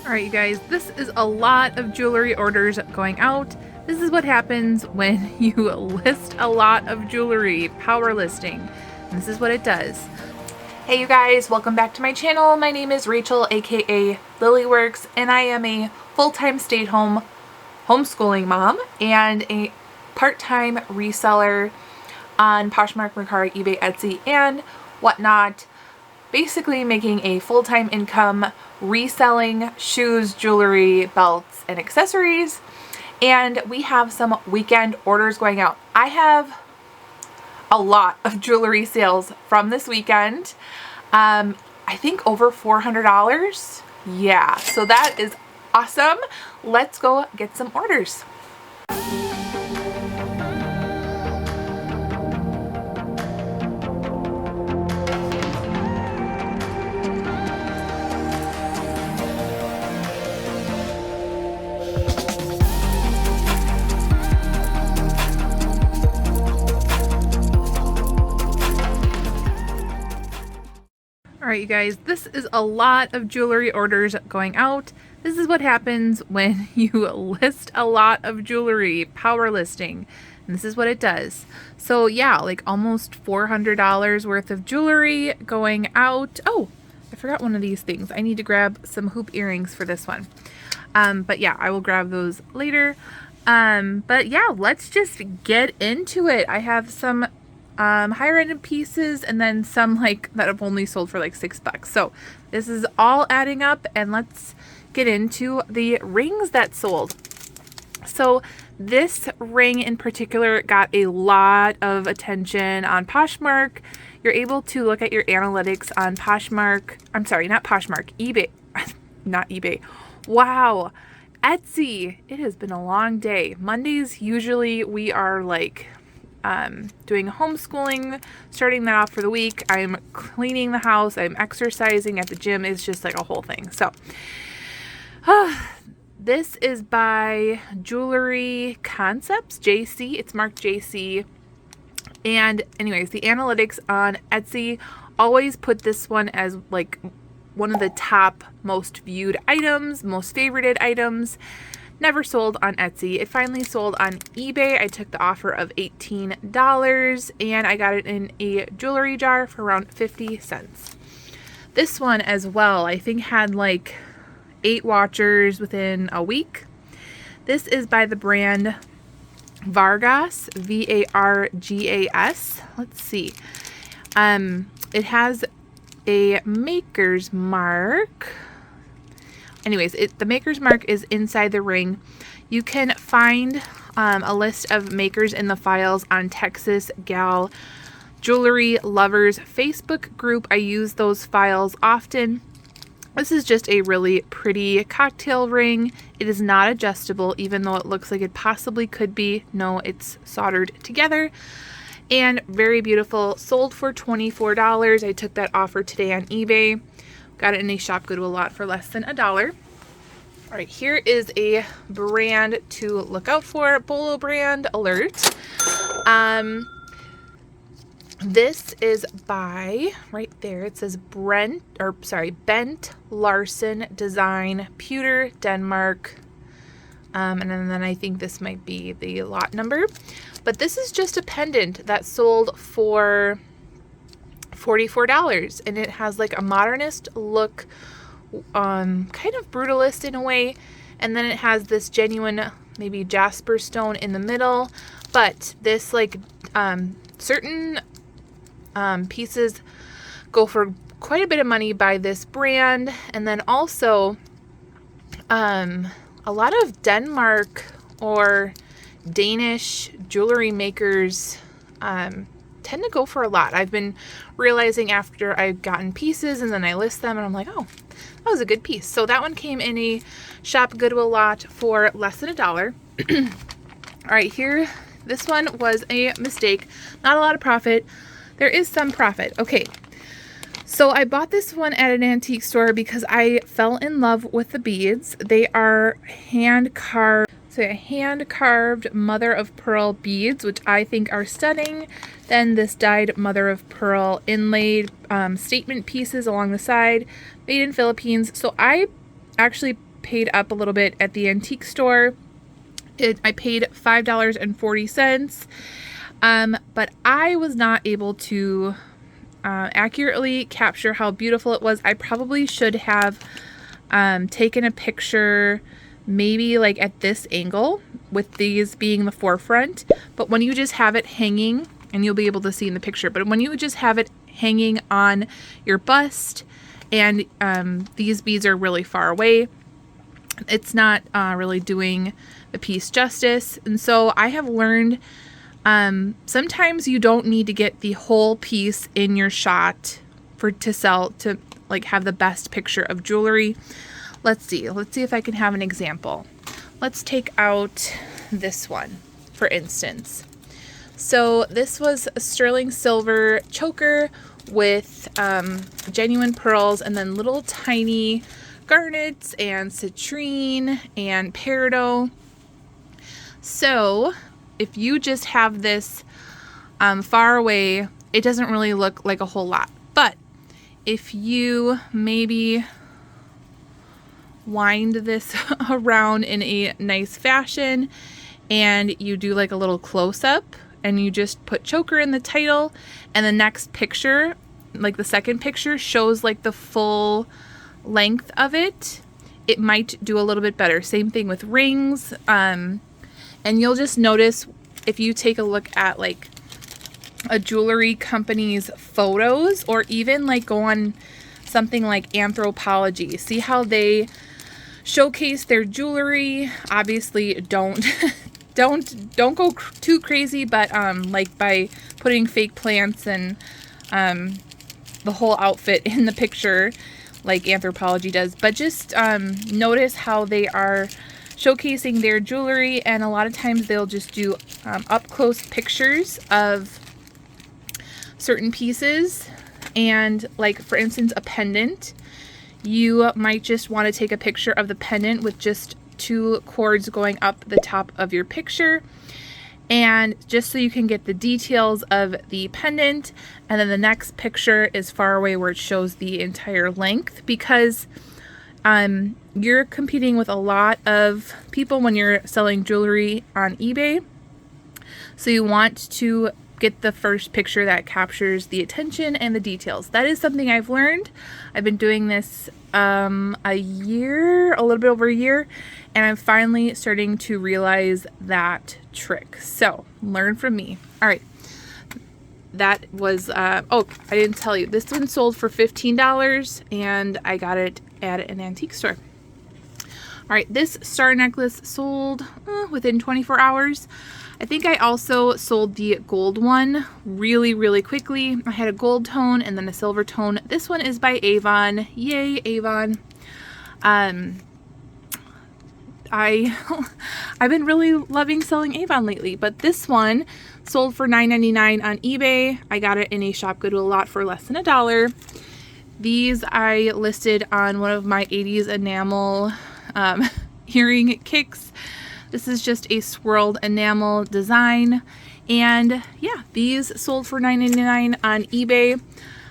Alright you guys, this is a lot of jewelry orders going out. This is what happens when you list a lot of jewelry, power listing. And this is what it does. Hey you guys, welcome back to my channel. My name is Rachel, aka Lilyworks, and I am a full-time stay-at-home homeschooling mom and a part-time reseller on Poshmark Mercari, eBay, Etsy, and whatnot. Basically making a full-time income reselling shoes, jewelry, belts, and accessories. And we have some weekend orders going out. I have a lot of jewelry sales from this weekend. I think over $400. Yeah, so that is awesome. Let's go get some orders. Alright you guys, this is a lot of jewelry orders going out. This is what happens when you list a lot of jewelry, power listing. And this is what it does. So yeah, like almost $400 worth of jewelry going out. Oh, I forgot one of these things. I need to grab some hoop earrings for this one. But yeah, I will grab those later. But yeah, let's just get into it. I have some higher end pieces and then some like that have only sold for like $6. So this is all adding up, and let's get into the rings that sold. So this ring in particular got a lot of attention on Poshmark. You're able to look at your analytics on Poshmark. I'm sorry, not Poshmark, eBay. Not eBay. Wow. Etsy. It has been a long day. Mondays usually we are like doing homeschooling, starting that off for the week. I'm cleaning the house, I'm exercising at the gym. It's just like a whole thing. So this is by Jewelry Concepts, JC. It's marked JC. And anyways, the analytics on Etsy always put this one as like one of the top most viewed items, most favorited items. Never sold on Etsy. It finally sold on eBay. I took the offer of $18 and I got it in a jewelry jar for around 50 cents. This one as well, I think had like 8 watchers within a week. This is by the brand Vargas, V-A-R-G-A-S. Let's see. It has a maker's mark. Anyways, the maker's mark is inside the ring. You can find a list of makers in the files on Texas Gal Jewelry Lovers Facebook group. I use those files often. This is just a really pretty cocktail ring. It is not adjustable, even though it looks like it possibly could be. No, it's soldered together. And very beautiful. Sold for $24. I took that offer today on eBay. Got it in a Shop Good a Lot for less than $1. All right, here is a brand to look out for. Bolo brand alert. This is by, right there, it says Bent Larsen Design, Pewter, Denmark. And then I think this might be the lot number. But this is just a pendant that sold for $44, and it has like a modernist look, kind of brutalist in a way, and then it has this genuine maybe jasper stone in the middle. But this like certain pieces go for quite a bit of money by this brand. And then also a lot of Denmark or Danish jewelry makers tend to go for a lot. I've been realizing after I've gotten pieces and then I list them and I'm like, oh, that was a good piece. So that one came in a Shop Goodwill lot for less than $1. All right, here, this one was a mistake. Not a lot of profit. There is some profit. Okay, so I bought this one at an antique store because I fell in love with the beads. They are hand carved. So a hand-carved mother of pearl beads, which I think are stunning. Then this dyed mother of pearl inlaid statement pieces along the side, made in Philippines. So I actually paid up a little bit at the antique store. I paid $5.40, but I was not able to accurately capture how beautiful it was. I probably should have taken a picture maybe like at this angle with these being the forefront, but when you just have it hanging, and you'll be able to see in the picture, but when you just have it hanging on your bust and these beads are really far away, it's not really doing the piece justice. And so I have learned sometimes you don't need to get the whole piece in your shot to sell, to like have the best picture of jewelry. Let's see if I can have an example. Let's take out this one, for instance. So this was a sterling silver choker with genuine pearls and then little tiny garnets and citrine and peridot. So if you just have this far away, it doesn't really look like a whole lot. But if you maybe wind this around in a nice fashion and you do like a little close-up and you just put choker in the title, and the next picture, like the second picture, shows like the full length of it, it might do a little bit better. Same thing with rings. And you'll just notice if you take a look at like a jewelry company's photos, or even like go on something like Anthropology, see how they showcase their jewelry. Obviously don't go too crazy, but like by putting fake plants and the whole outfit in the picture like Anthropology does, but just notice how they are showcasing their jewelry. And a lot of times they'll just do up close pictures of certain pieces. And like for instance, a pendant, you might just want to take a picture of the pendant with just 2 cords going up the top of your picture, and just so you can get the details of the pendant. And then the next picture is far away where it shows the entire length, because you're competing with a lot of people when you're selling jewelry on eBay. So you want to get the first picture that captures the attention and the details. That is something I've learned. I've been doing this a little bit over a year, and I'm finally starting to realize that trick. So learn from me. All right. That was, oh, I didn't tell you. This one sold for $15 and I got it at an antique store. All right. This star necklace sold within 24 hours. I think I also sold the gold one really, really quickly. I had a gold tone and then a silver tone. This one is by Avon. Yay, Avon. I've been really loving selling Avon lately, but this one sold for $9.99 on eBay. I got it in a Shop Goodwill lot for less than $1. These I listed on one of my 80s enamel earring kicks. This is just a swirled enamel design, and yeah, these sold for $9.99 on eBay.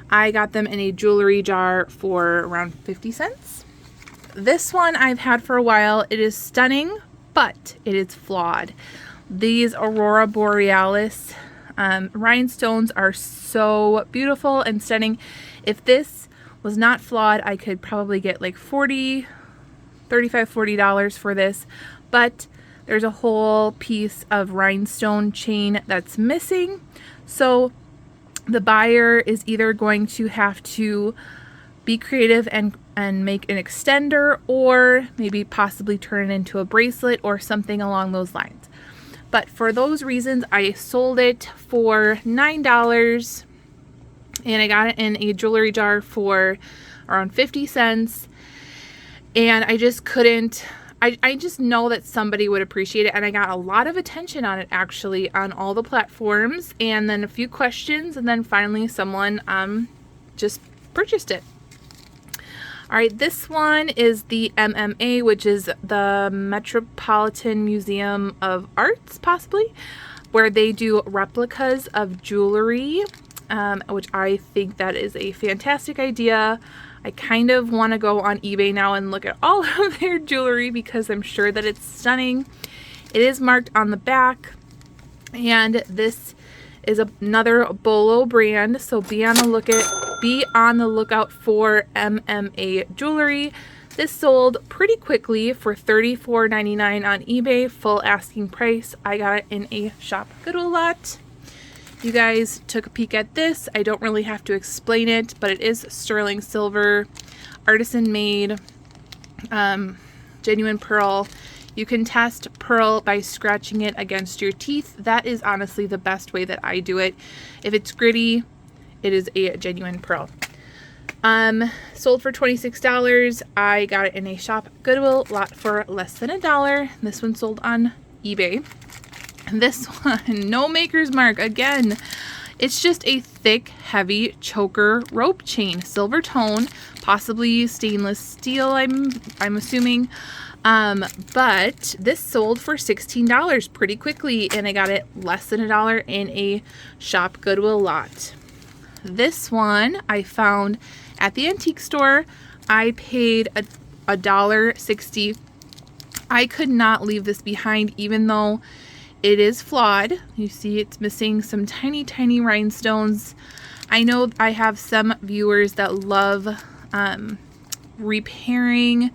I got them in a jewelry jar for around 50 cents. This one I've had for a while. It is stunning, but it is flawed. These Aurora Borealis rhinestones are so beautiful and stunning. If this was not flawed, I could probably get like $40 for this, but there's a whole piece of rhinestone chain that's missing. So the buyer is either going to have to be creative and make an extender, or maybe possibly turn it into a bracelet or something along those lines. But for those reasons, I sold it for $9, and I got it in a jewelry jar for around 50 cents. And I just couldn't, I just know that somebody would appreciate it, and I got a lot of attention on it actually on all the platforms, and then a few questions, and then finally someone just purchased it. All right, this one is the MMA, which is the Metropolitan Museum of Arts, possibly, where they do replicas of jewelry, which I think that is a fantastic idea. I kind of want to go on eBay now and look at all of their jewelry because I'm sure that it's stunning. It is marked on the back, and this is another Bolo brand, so be on the lookout for MMA Jewelry. This sold pretty quickly for $34.99 on eBay, full asking price. I got it in a Shop Goodwill lot. You guys took a peek at this. I don't really have to explain it, but it is sterling silver, artisan made, genuine pearl. You can test pearl by scratching it against your teeth. That is honestly the best way that I do it. If it's gritty, it is a genuine pearl. Sold for $26. I got it in a Shop Goodwill lot for less than $1. This one sold on eBay. This one, no maker's mark again. It's just a thick, heavy choker rope chain, silver tone, possibly stainless steel, I'm assuming. But this sold for $16 pretty quickly, and I got it less than $1 in a Shop Goodwill lot. This one I found at the antique store. I paid $1.60. I could not leave this behind, even though it is flawed. You see it's missing some tiny, tiny rhinestones. I know I have some viewers that love repairing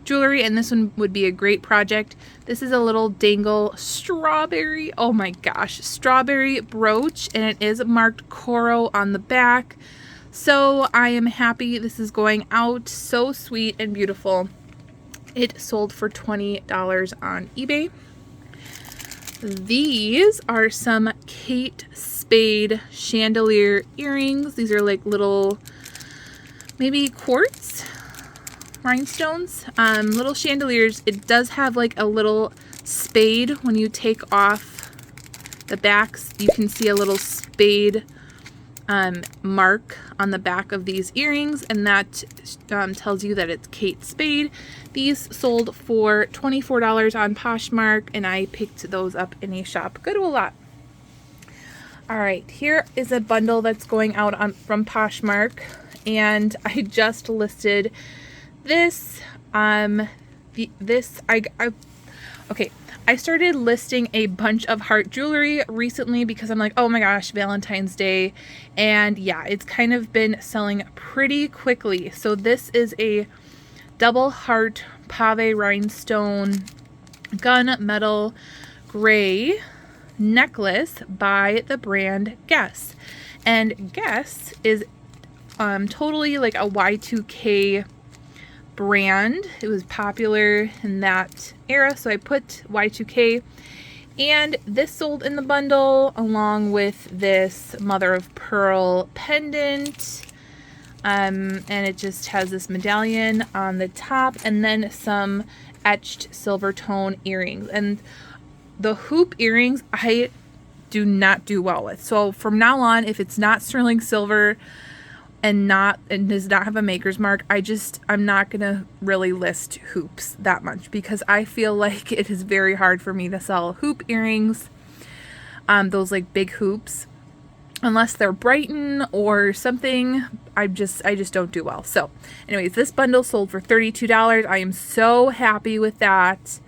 jewelry, and this one would be a great project. This is a little dangle strawberry, oh my gosh, strawberry brooch, and it is marked Coro on the back. So I am happy this is going out. So sweet and beautiful. It sold for $20 on eBay. These are some Kate Spade Chandelier Earrings. These are like little, maybe quartz rhinestones, little chandeliers. It does have like a little spade. When you take off the backs, you can see a little spade mark on the back of these earrings, and that tells you that it's Kate Spade. These sold for $24 on Poshmark, and I picked those up in a Shop Goodwill lot. All right, here is a bundle that's going out from Poshmark, and I just listed this. Okay. I started listing a bunch of heart jewelry recently because I'm like, oh my gosh, Valentine's Day. And yeah, it's kind of been selling pretty quickly. So this is a double heart pave rhinestone gunmetal gray necklace by the brand Guess. And Guess is totally like a Y2K brand. It was popular in that era, so I put Y2K, and this sold in the bundle along with this mother of pearl pendant, and it just has this medallion on the top and then some etched silver tone earrings. And the hoop earrings I do not do well with, so from now on, if it's not sterling silver and does not have a maker's mark, I'm not gonna really list hoops that much because I feel like it is very hard for me to sell hoop earrings, those like big hoops, unless they're Brighton or something. I just don't do well. So anyways, this bundle sold for $32. I am so happy with that.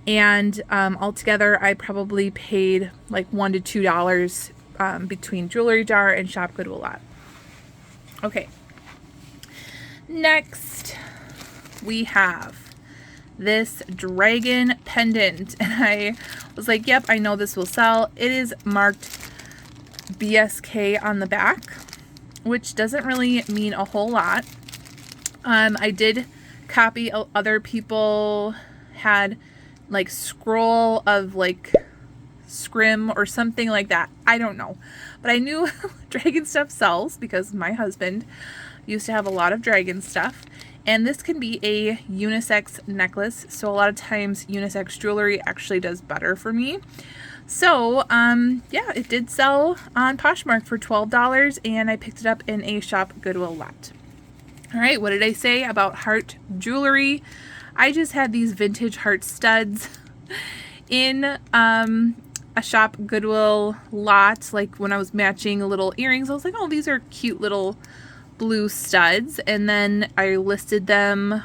And altogether, I probably paid like $1 to $2 between Jewelry Jar and Shop Goodwill lot. Okay, next we have this dragon pendant, and I was like, yep, I know this will sell. It is marked BSK on the back, which doesn't really mean a whole lot. I did copy other people had like scroll of like scrim or something like that. I don't know, but I knew dragon stuff sells because my husband used to have a lot of dragon stuff, and this can be a unisex necklace, so a lot of times unisex jewelry actually does better for me. So yeah, it did sell on Poshmark for $12, and I picked it up in a Shop Goodwill lot. All right, what did I say about heart jewelry? I just had these vintage heart studs in a Shop Goodwill lot. Like when I was matching little earrings, I was like, oh, these are cute little blue studs, and then I listed them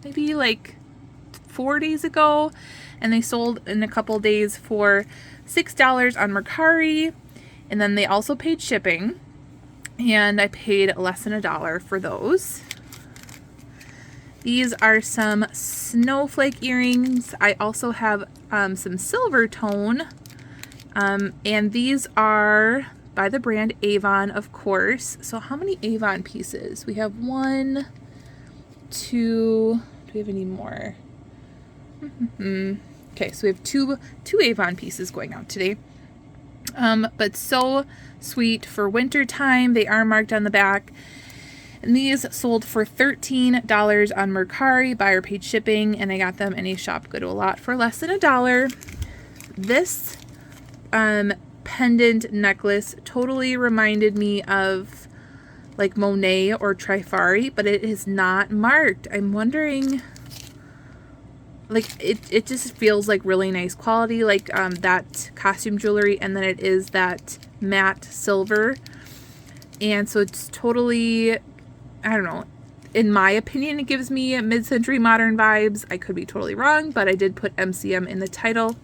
maybe like 4 days ago, and they sold in a couple days for $6 on Mercari, and then they also paid shipping, and I paid less than $1 for those. These are some Snowflake earrings. I also have some silver tone, and these are by the brand Avon, of course. So how many Avon pieces? We have 1, 2, do we have any more? Okay, so we have two Avon pieces going out today. But so sweet for winter time. They are marked on the back. And these sold for $13 on Mercari, buyer paid shipping, and I got them in a Shop Good a Lot for less than $1. This pendant necklace totally reminded me of like Monet or Trifari, but it is not marked. I'm wondering, like it just feels like really nice quality, like that costume jewelry, and then it is that matte silver, and so it's totally, I don't know, in my opinion it gives me mid-century modern vibes. I could be totally wrong, but I did put MCM in the title,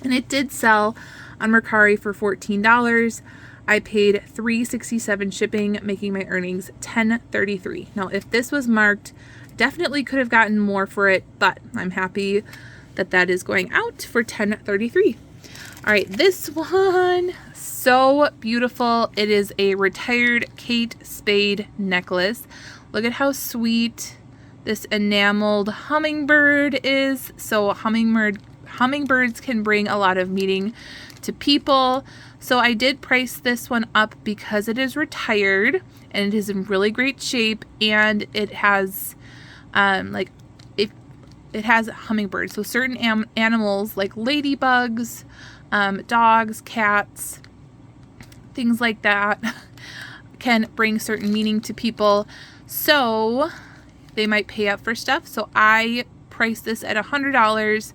and it did sell on Mercari for $14. I paid $3.67 shipping, making my earnings $10.33. Now if this was marked, definitely could have gotten more for it, but I'm happy that that is going out for $10.33. All right, this one, so beautiful. It is a retired Kate Spade necklace. Look at how sweet this enameled hummingbird is. So hummingbirds can bring a lot of meaning to people. So I did price this one up because it is retired and it is in really great shape, and it has it has hummingbirds. So certain animals like ladybugs, dogs, cats, things like that can bring certain meaning to people. So they might pay up for stuff. So I priced this at $100,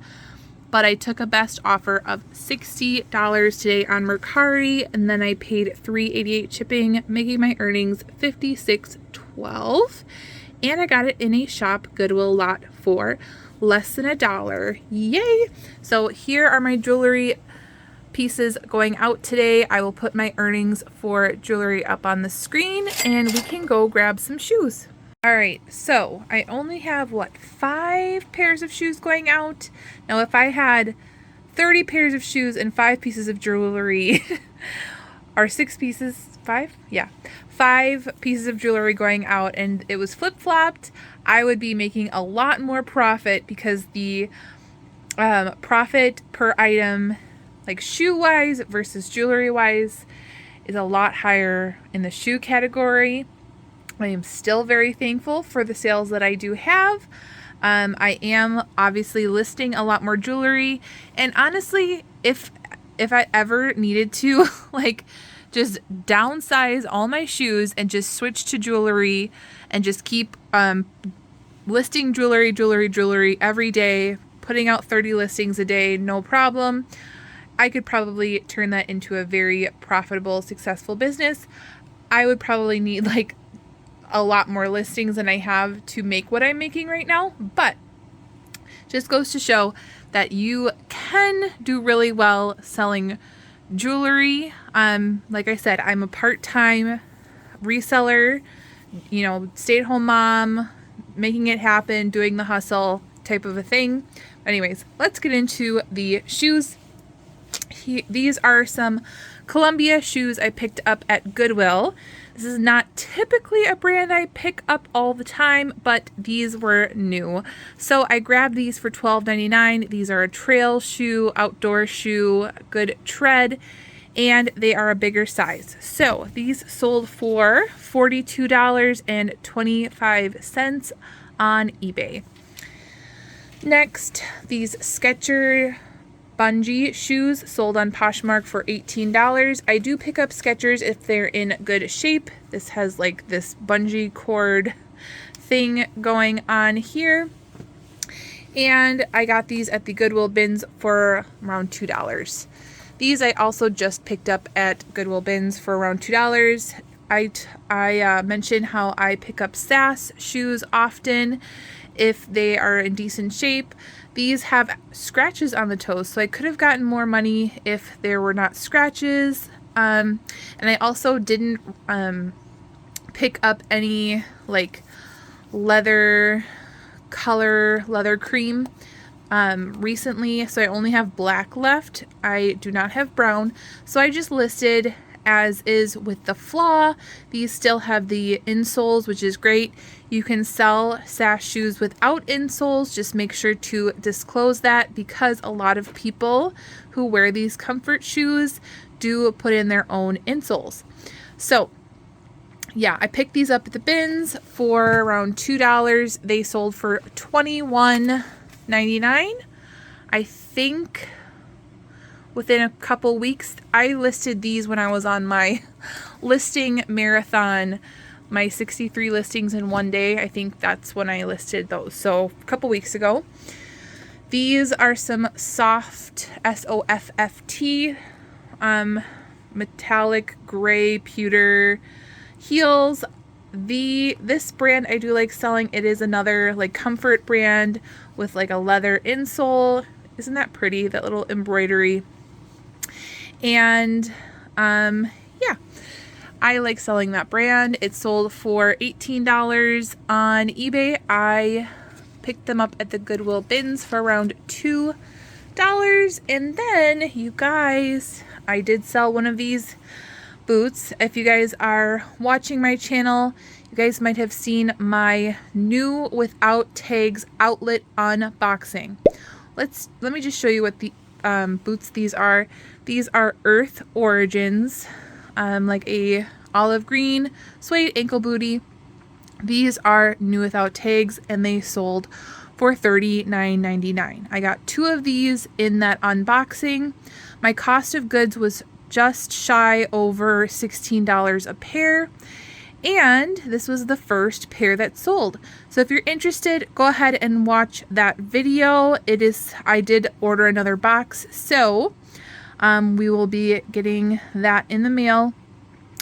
but I took a best offer of $60 today on Mercari, and then I paid $3.88 shipping, making my earnings $56.12. And I got it in a Shop Goodwill lot for less than $1. Yay! So here are my jewelry pieces going out today. I will put my earnings for jewelry up on the screen, and we can go grab some shoes. All right, so I only have, 5 pairs of shoes going out. Now, if I had 30 pairs of shoes and 5 pieces of jewelry, or 6 pieces, 5? Yeah, 5 pieces of jewelry going out, and it was flip-flopped, I would be making a lot more profit, because the profit per item, like shoe-wise versus jewelry-wise, is a lot higher in the shoe category. I am still very thankful for the sales that I do have. I am obviously listing a lot more jewelry, and honestly, if I ever needed to just downsize all my shoes and just switch to jewelry and just keep listing jewelry every day, putting out 30 listings a day, no problem, I could probably turn that into a very profitable, successful business. I would probably need a lot more listings than I have to make what I'm making right now, but just goes to show that you can do really well selling jewelry. Like I said, I'm a part-time reseller, stay-at-home mom, making it happen, doing the hustle type of a thing. Anyways, let's get into the shoes. These are some Columbia shoes I picked up at Goodwill. This is not typically a brand I pick up all the time, but these were new. So I grabbed these for $12.99. These are a trail shoe, outdoor shoe, good tread, and they are a bigger size. So these sold for $42.25 on eBay. Next, these Skechers bungee shoes sold on Poshmark for $18. I do pick up Skechers if they're in good shape. This has this bungee cord thing going on here. And I got these at the Goodwill bins for around $2. These I also just picked up at Goodwill bins for around $2. I mentioned how I pick up SAS shoes often if they are in decent shape. These have scratches on the toes, so I could have gotten more money if there were not scratches. And I also didn't pick up any like leather cream recently, so I only have black left. I do not have brown, so I just listed as is with the flaw. These still have the insoles, which is great. You can sell SAS shoes without insoles. Just make sure to disclose that, because a lot of people who wear these comfort shoes do put in their own insoles. So yeah, I picked these up at the bins for around $2. They sold for $21.99. I think within a couple weeks. I listed these when I was on my listing marathon, my 63 listings in one day. I think that's when I listed those. So a couple weeks ago. These are some soft SOFFT metallic gray pewter heels. This brand I do like selling. It is another like comfort brand with like a leather insole. Isn't that pretty? That little embroidery. And yeah, I like selling that brand. It sold for $18 on eBay. I picked them up at the Goodwill bins for around $2. And then, you guys, I did sell one of these boots. If you guys are watching my channel, you guys might have seen my new without tags outlet unboxing. Let me just show you what the boots these are. These are Earth Origins, like a olive green suede ankle bootie. These are new without tags, and they sold for $39.99. I got 2 of these in that unboxing. My cost of goods was just shy over $16 a pair, and this was the first pair that sold. So if you're interested, go ahead and watch that video. I did order another box, so we will be getting that in the mail.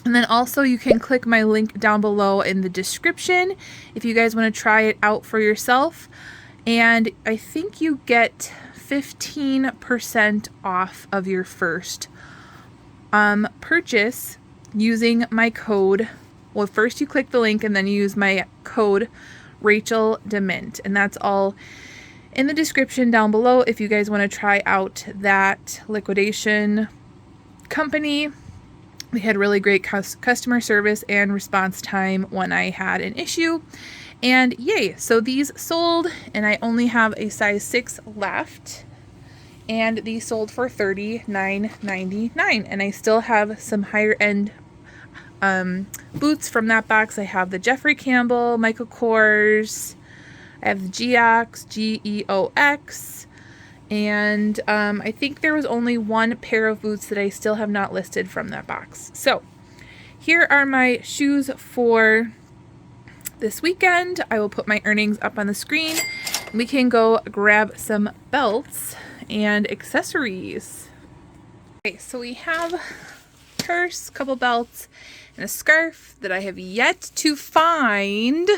And then also you can click my link down below in the description if you guys want to try it out for yourself. And I think you get 15% off of your first purchase using my code. Well, first you click the link and then you use my code Rachel DeMint, and that's all in the description down below if you guys want to try out that liquidation company. We had really great customer service and response time when I had an issue, and yay, so these sold, and I only have a size 6 left, and these sold for $39.99, and I still have some higher end boots from that box. I have the Jeffrey Campbell, Michael Kors, I have the Geox, and I think there was only 1 pair of boots that I still have not listed from that box. So here are my shoes for this weekend. I will put my earnings up on the screen. We can go grab some belts and accessories. Okay, so we have a purse, couple belts, and a scarf that I have yet to find.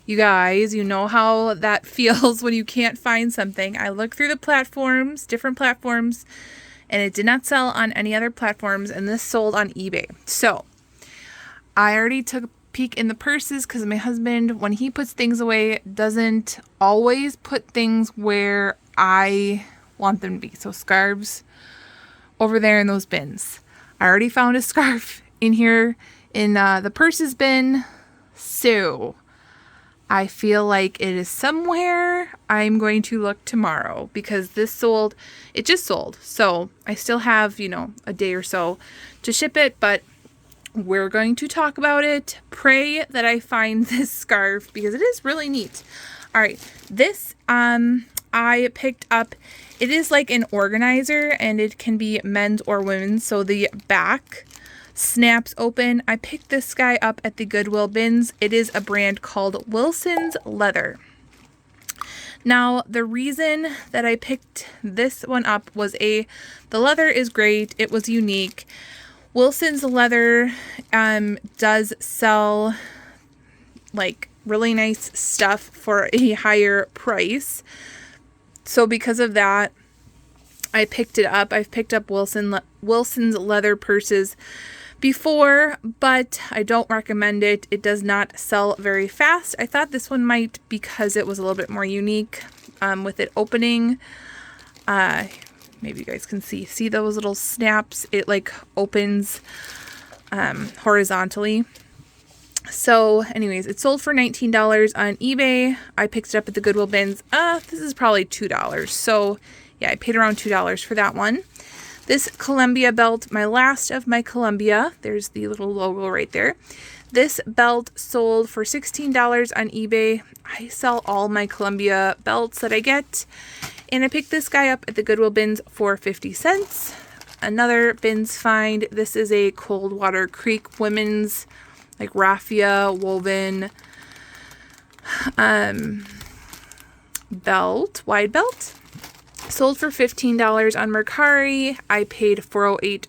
You guys, you know how that feels when you can't find something. I looked through the platforms, different platforms, and it did not sell on any other platforms, and this sold on eBay. So I already took a peek in the purses because my husband, when he puts things away, doesn't always put things where I want them to be. So scarves over there in those bins. I already found a scarf in here in the purses bin. So I feel like it is somewhere. I'm going to look tomorrow because this sold. It just sold. So I still have, a day or so to ship it, but we're going to talk about it. Pray that I find this scarf because it is really neat. All right. This I picked up. It is like an organizer, and it can be men's or women's. So the back snaps open. I picked this guy up at the Goodwill bins. It is a brand called Wilson's Leather. Now, the reason that I picked this one up was the leather is great. It was unique. Wilson's Leather does sell like really nice stuff for a higher price. So because of that, I picked it up. I've picked up Wilson's leather purses before, but I don't recommend it. It does not sell very fast. I thought this one might because it was a little bit more unique with it opening. Maybe you guys can see those little snaps. It like opens horizontally. So anyways, it sold for $19 on eBay. I picked it up at the Goodwill bins. This is probably $2. So yeah, I paid around $2 for that one. This Columbia belt, my last of my Columbia. There's the little logo right there. This belt sold for $16 on eBay. I sell all my Columbia belts that I get. And I picked this guy up at the Goodwill bins for 50 cents. Another bins find. This is a Coldwater Creek women's like raffia woven belt, wide belt. Sold for $15 on Mercari. I paid $4.08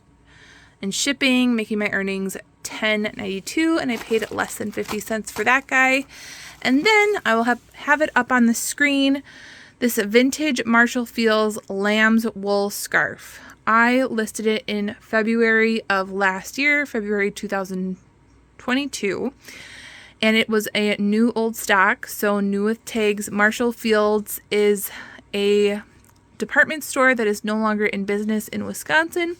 in shipping, making my earnings $10.92, and I paid less than 50 cents for that guy. And then I will have it up on the screen. This vintage Marshall Field's lamb's wool scarf. I listed it in February of last year, February 2022, and it was a new old stock, so new with tags. Marshall Field's is a department store that is no longer in business in Wisconsin.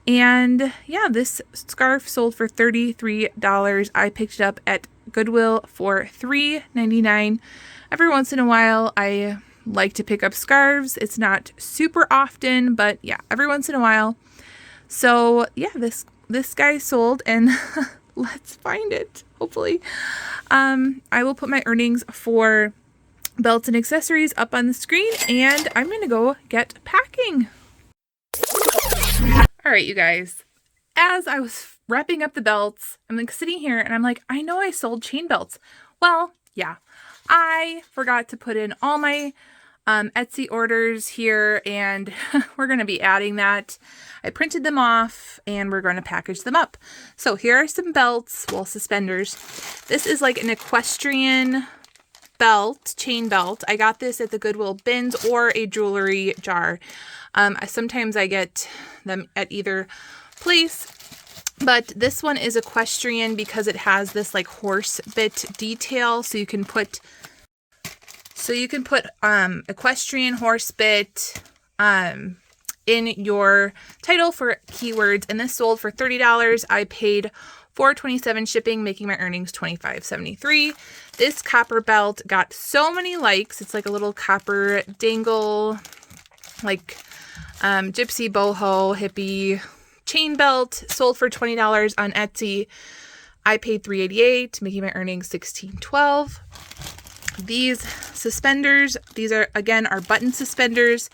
And yeah, this scarf sold for $33. I picked it up at Goodwill for $3.99. Every once in a while, I like to pick up scarves. It's not super often, but yeah, every once in a while. So yeah, this guy sold, and let's find it, hopefully. I will put my earnings for belts and accessories up on the screen, and I'm gonna go get packing. All right, you guys, as I was wrapping up the belts, I'm like sitting here and I'm like, I know I sold chain belts. Well, yeah, I forgot to put in all my Etsy orders here, and we're going to be adding that. I printed them off and we're going to package them up. So here are some belts, well, suspenders. This is like an equestrian belt, chain belt. I got this at the Goodwill bins or a jewelry jar. Sometimes I get them at either place, but this one is equestrian because it has this like horse bit detail. So you can put equestrian horse bit in your title for keywords, and this sold for $30. I paid $4.27 shipping, making my earnings $25.73. This copper belt got so many likes. It's like a little copper dangle, like gypsy boho hippie chain belt. Sold for $20 on Etsy. I paid $3.88, making my earnings $16.12. These suspenders, these are button suspenders.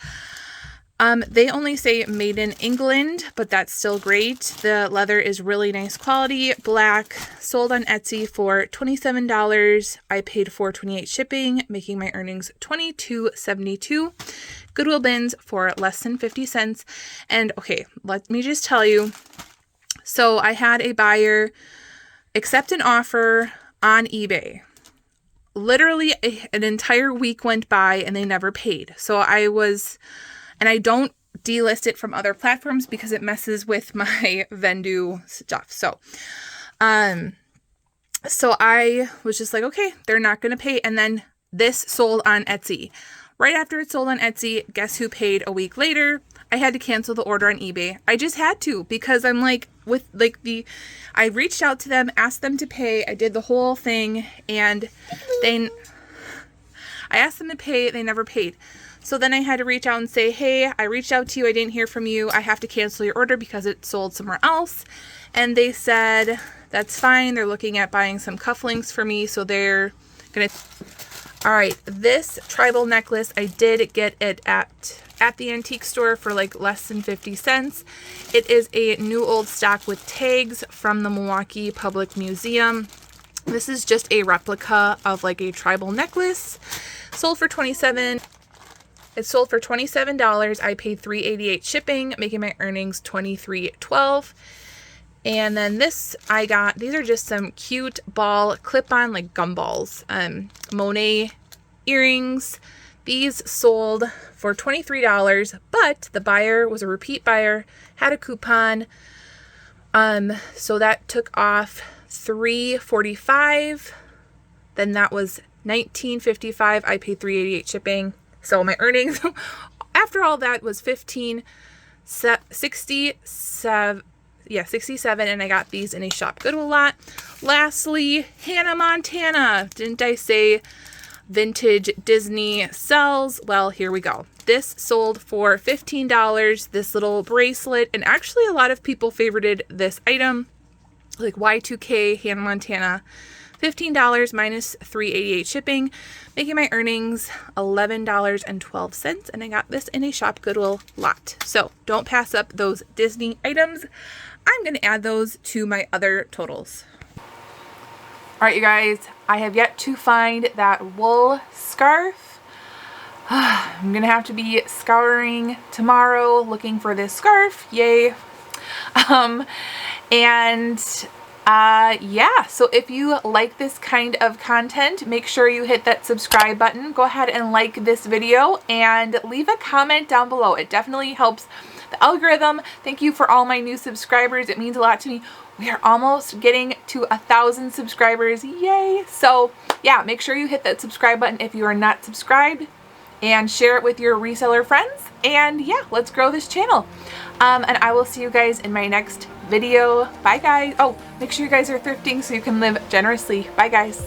They only say made in England, but that's still great. The leather is really nice quality, black, sold on Etsy for $27. I paid $4.28 shipping, making my earnings $22.72. Goodwill bins for less than 50 cents. And okay, let me just tell you. So I had a buyer accept an offer on eBay. Literally an entire week went by and they never paid. And I don't delist it from other platforms because it messes with my Vendoo stuff. So I was just like, okay, they're not going to pay. And then this sold on Etsy. Right after it sold on Etsy, guess who paid a week later? I had to cancel the order on eBay. I just had to, because I'm like, I reached out to them, asked them to pay. I did the whole thing, and I asked them to pay. They never paid. So then I had to reach out and say, hey, I reached out to you. I didn't hear from you. I have to cancel your order because it sold somewhere else. And they said, that's fine. They're looking at buying some cufflinks for me. So they're going to... All right, this tribal necklace, I did get it at the antique store for like less than 50 cents. It is a new old stock with tags from the Milwaukee Public Museum. This is just a replica of like a tribal necklace. Sold for $27. It sold for $27. I paid $3.88 shipping, making my earnings $23.12. And then this I got, these are just some cute ball clip-on like gumballs. Monet earrings. These sold for $23, but the buyer was a repeat buyer, had a coupon. So that took off $3.45. Then that was $19.55. I paid $3.88 shipping. So my earnings after all that was $67, and I got these in a Shop Goodwill lot. Lastly, Hannah Montana. Didn't I say vintage Disney sells? Well, here we go. This sold for $15, this little bracelet, and actually a lot of people favorited this item, like Y2K Hannah Montana. $15 minus $3.88 shipping, making my earnings $11.12, and I got this in a Shop Goodwill lot. So don't pass up those Disney items. I'm going to add those to my other totals. All right, you guys, I have yet to find that wool scarf. I'm going to have to be scouring tomorrow looking for this scarf. Yay. Yeah, so if you like this kind of content, make sure you hit that subscribe button. Go ahead and like this video and leave a comment down below. It definitely helps the algorithm. Thank you for all my new subscribers. It means a lot to me. We are almost getting to 1,000 subscribers. Yay! So yeah, make sure you hit that subscribe button if you are not subscribed, and share it with your reseller friends. And yeah, let's grow this channel. And I will see you guys in my next video. Bye guys. Oh, make sure you guys are thrifting so you can live generously. Bye guys.